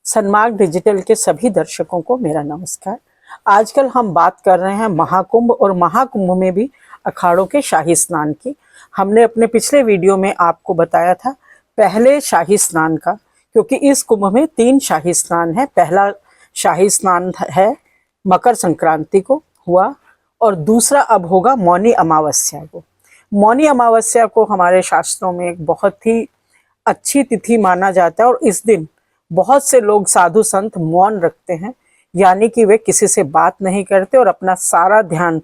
सन्मार्ग digital के सभी दर्शकों को मेरा नमस्कार। आजकल हम बात कर रहे हैं महाकुंभ और महाकुंभ में भी अखाड़ों के शाही स्नान की। हमने अपने पिछले वीडियो में आपको बताया था पहले शाही स्नान का, क्योंकि इस कुंभ में 3 शाही स्नान है। पहला शाही स्नान है मकर संक्रांति को हुआ और दूसरा अब होगा मौनी अमावस्या को। मौनी अमावस्या को हमारे शास्त्रों में एक बहुत ही अच्छी तिथि माना जाता है और इस दिन बहुत से लोग साधु संत मौन रखते हैं, यानी कि वे किसी से बात नहीं करते और अपना सारा ध्यान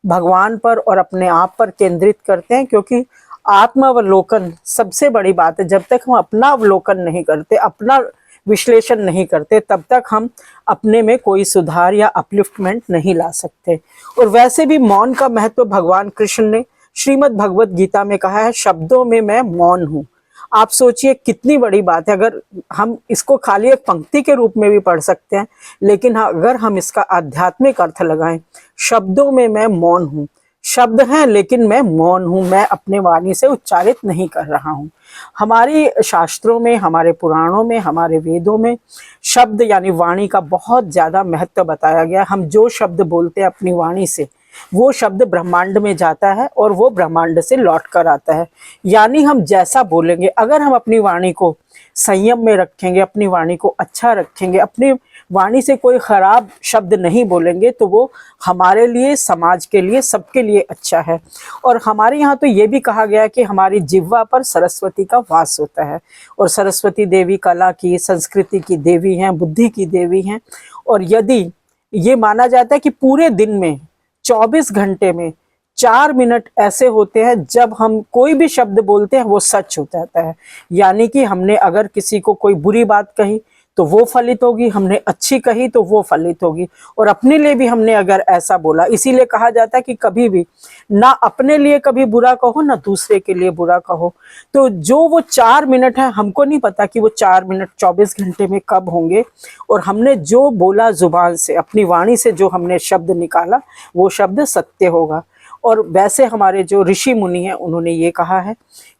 भगवान पर और अपने आप पर केंद्रित करते हैं, क्योंकि आत्मावलोकन सबसे बड़ी बात है। जब तक हम अपना अवलोकन नहीं करते, अपना विश्लेषण नहीं करते, तब तक हम अपने में कोई सुधार या अपलिफ्टमेंट नहीं ला सकते। और वैसे भी मौन का महत्व भगवान कृष्ण ने श्रीमद् भगवत गीता में कहा है, शब्दों में मैं मौन हूँ। आप सोचिए कितनी बड़ी बात है। अगर हम इसको खाली एक पंक्ति के रूप में भी पढ़ सकते हैं, लेकिन अगर हम इसका आध्यात्मिक अर्थ लगाएं, शब्दों में मैं मौन हूँ। शब्द हैं लेकिन मैं मौन हूँ, मैं अपने वाणी से उच्चारित नहीं कर रहा हूँ। हमारी शास्त्रों में, हमारे पुराणों में, हमारे वेदों में शब्द यानी वाणी का बहुत ज्यादा महत्व बताया गया। हम जो शब्द बोलते हैं अपनी वाणी से, वो शब्द ब्रह्मांड में जाता है और वो ब्रह्मांड से लौट कर आता है। यानी हम जैसा बोलेंगे, अगर हम अपनी वाणी को संयम में रखेंगे, अपनी वाणी को अच्छा रखेंगे, अपनी वाणी से कोई खराब शब्द नहीं बोलेंगे, तो वो हमारे लिए, समाज के लिए, सबके लिए अच्छा है। और हमारे यहाँ तो ये भी कहा गया है कि हमारी जिह्वा पर सरस्वती का वास होता है और सरस्वती देवी कला की, संस्कृति की देवी हैं, बुद्धि की देवी हैं। और यदि ये माना जाता है कि पूरे दिन में 24 घंटे में 4 मिनट ऐसे होते हैं जब हम कोई भी शब्द बोलते हैं वो सच हो जाता है। यानी कि हमने अगर किसी को कोई बुरी बात कही तो वो फलित होगी, हमने अच्छी कही तो वो फलित होगी। और अपने लिए भी हमने अगर ऐसा बोला, इसीलिए कहा जाता है कि कभी भी ना अपने लिए कभी बुरा कहो, ना दूसरे के लिए बुरा कहो। तो जो वो 4 मिनट है, हमको नहीं पता कि वो 4 मिनट 24 घंटे में कब होंगे। और हमने जो बोला जुबान से, अपनी वाणी से जो हमने शब्द निकाला, वो शब्द सत्य होगा। और वैसे हमारे जो ऋषि मुनि हैं, उन्होंने ये कहा है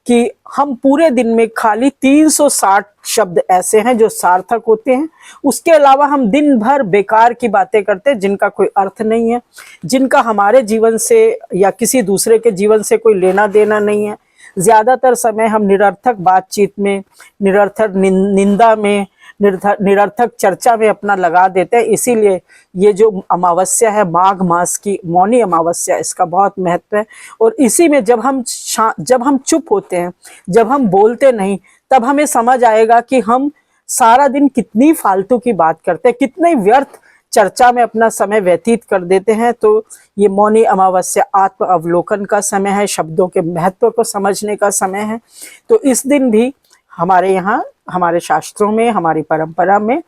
कि हम पूरे दिन में खाली 360 शब्द ऐसे हैं जो सार्थक होते हैं। उसके अलावा हम दिन भर बेकार की बातें करते हैं जिनका कोई अर्थ नहीं है, जिनका हमारे जीवन से या किसी दूसरे के जीवन से कोई लेना देना नहीं है। ज्यादातर समय हम निरर्थक बातचीत में, निरर्थक निंदा में, निरर्थक चर्चा में अपना लगा देते हैं। इसीलिए ये जो अमावस्या है, माघ मास की मौनी अमावस्या, इसका बहुत महत्व है। और इसी में जब हम चुप होते हैं, जब हम बोलते नहीं, तब हमें समझ आएगा कि हम सारा दिन कितनी फालतू की बात करते हैं, कितने व्यर्थ चर्चा में अपना समय व्यतीत कर देते हैं। तो ये मौनी अमावस्या आत्म अवलोकन का समय है, शब्दों के महत्व को समझने का समय है। तो इस दिन भी हमारे यहाँ, हमारे शास्त्रों में, हमारी परंपरा में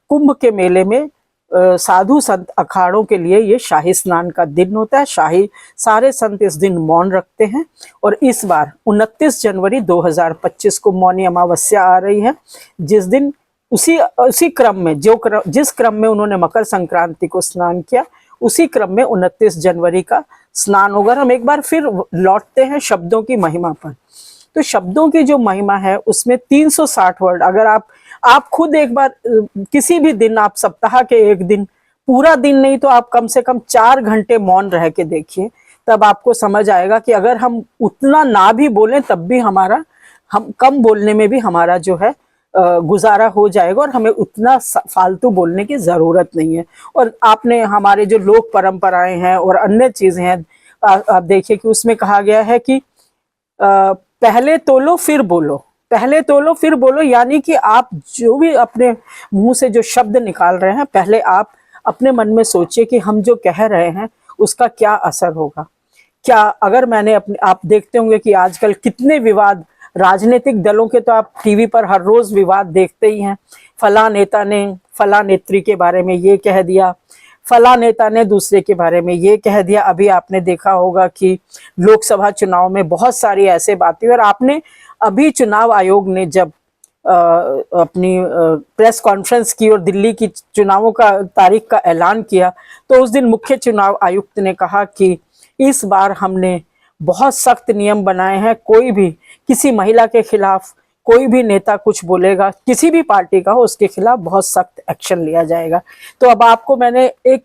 कुंभ के मेले में साधु संत अखाड़ों के लिए ये शाही स्नान का दिन होता है। सारे संत इस दिन मौन रखते हैं। और इस बार 29 जनवरी 2025 को मौनी अमावस्या आ रही है, जिस दिन उसी क्रम में जिस क्रम में उन्होंने मकर संक्रांति को स्नान किया, उसी क्रम में 29 जनवरी का स्नान होगा। हम एक बार फिर लौटते हैं शब्दों की महिमा पर। तो शब्दों की जो महिमा है उसमें 360 वर्ड, अगर आप खुद एक बार किसी भी दिन, आप सप्ताह के एक दिन, पूरा दिन नहीं तो आप कम से कम 4 घंटे मौन रह के देखिए, तब आपको समझ आएगा कि अगर हम उतना ना भी बोलें तब भी हम कम बोलने में भी हमारा जो है गुजारा हो जाएगा और हमें उतना फालतू बोलने की जरूरत नहीं है। और आपने हमारे जो लोक परंपराएं हैं और अन्य चीजें हैं, आप देखिए कि उसमें कहा गया है कि पहले तोलो फिर बोलो, पहले तोलो फिर बोलो। यानी कि आप जो भी अपने मुंह से जो शब्द निकाल रहे हैं, पहले आप अपने मन में सोचिए कि हम जो कह रहे हैं उसका क्या असर होगा। क्या अगर आप देखते होंगे कि आजकल कितने विवाद, राजनीतिक दलों के तो आप टीवी पर हर रोज विवाद देखते ही हैं। फला नेता ने फला नेत्री के बारे में ये कह दिया, फला नेता ने दूसरे के बारे में ये कह दिया। अभी आपने देखा होगा कि लोकसभा चुनाव में बहुत सारी ऐसे बातें, और आपने अभी चुनाव आयोग ने जब अपनी प्रेस कॉन्फ्रेंस की और दिल्ली की चुनावों का तारीख का ऐलान किया, तो उस दिन मुख्य चुनाव आयुक्त ने कहा कि इस बार हमने बहुत सख्त नियम बनाए हैं, कोई भी किसी महिला के खिलाफ, कोई भी नेता कुछ बोलेगा, किसी भी पार्टी का हो, उसके खिलाफ बहुत सख्त एक्शन लिया जाएगा। तो अब आपको मैंने एक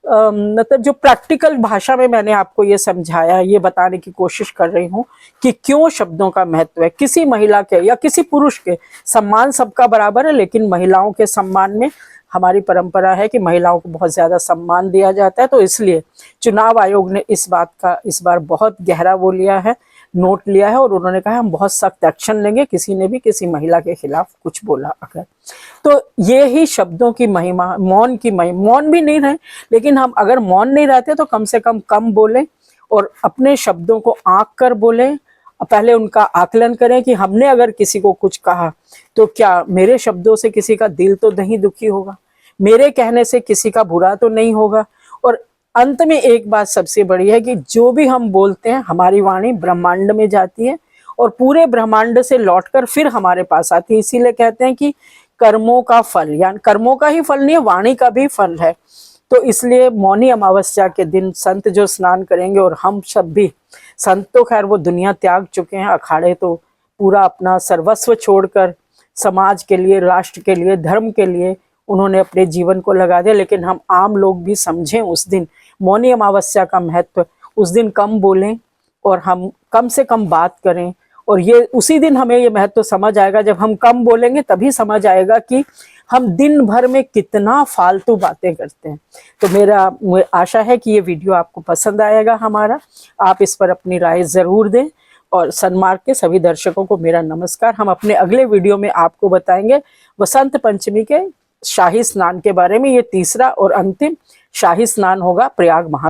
मतलब जो प्रैक्टिकल भाषा में मैंने आपको ये समझाया, ये बताने की कोशिश कर रही हूँ कि क्यों शब्दों का महत्व है। किसी महिला के या किसी पुरुष के सम्मान सबका बराबर है, लेकिन महिलाओं के सम्मान में हमारी परंपरा है कि महिलाओं को बहुत ज़्यादा सम्मान दिया जाता है। तो इसलिए चुनाव आयोग ने इस बात का इस बार बहुत गहरा वो लिया है, नोट लिया है, और उन्होंने कहा हम बहुत सख्त एक्शन लेंगे किसी ने भी किसी महिला के खिलाफ कुछ बोला अगर। तो ये ही शब्दों की महिमा, मौन की महिमा। मौन भी नहीं रहे, लेकिन हम अगर मौन नहीं रहते तो कम से कम बोलें और अपने शब्दों को आंक कर बोलें। पहले उनका आकलन करें कि हमने अगर किसी को कुछ कहा तो क्या मेरे शब्दों से किसी का दिल तो नहीं दुखी होगा, मेरे कहने से किसी का बुरा तो नहीं होगा। और अंत में एक बात सबसे बड़ी है कि जो भी हम बोलते हैं हमारी वाणी ब्रह्मांड में जाती है और पूरे ब्रह्मांड से लौटकर फिर हमारे पास आती है। इसीलिए कहते हैं कि कर्मों का फल, यानी कर्मों का ही फल नहीं है, वाणी का भी फल है। तो इसलिए मौनी अमावस्या के दिन संत जो स्नान करेंगे, और हम सब भी, संत तो खैर वो दुनिया त्याग चुके हैं, अखाड़े तो पूरा अपना सर्वस्व छोड़कर समाज के लिए, राष्ट्र के लिए, धर्म के लिए उन्होंने अपने जीवन को लगा दिया। लेकिन हम आम लोग भी समझें उस दिन मौनी अमावस्या का महत्व, उस दिन कम बोलें और हम कम से कम बात करें। और ये उसी दिन हमें ये महत्व समझ आएगा, जब हम कम बोलेंगे तभी समझ आएगा कि हम दिन भर में कितना फालतू बातें करते हैं। तो मेरा आशा है कि ये वीडियो आपको पसंद आएगा हमारा, आप इस पर अपनी राय ज़रूर दें। और सन्मार्ग के सभी दर्शकों को मेरा नमस्कार। हम अपने अगले वीडियो में आपको बताएंगे वसंत पंचमी के शाही स्नान के बारे में। ये तीसरा और अंतिम शाही स्नान होगा प्रयाग महा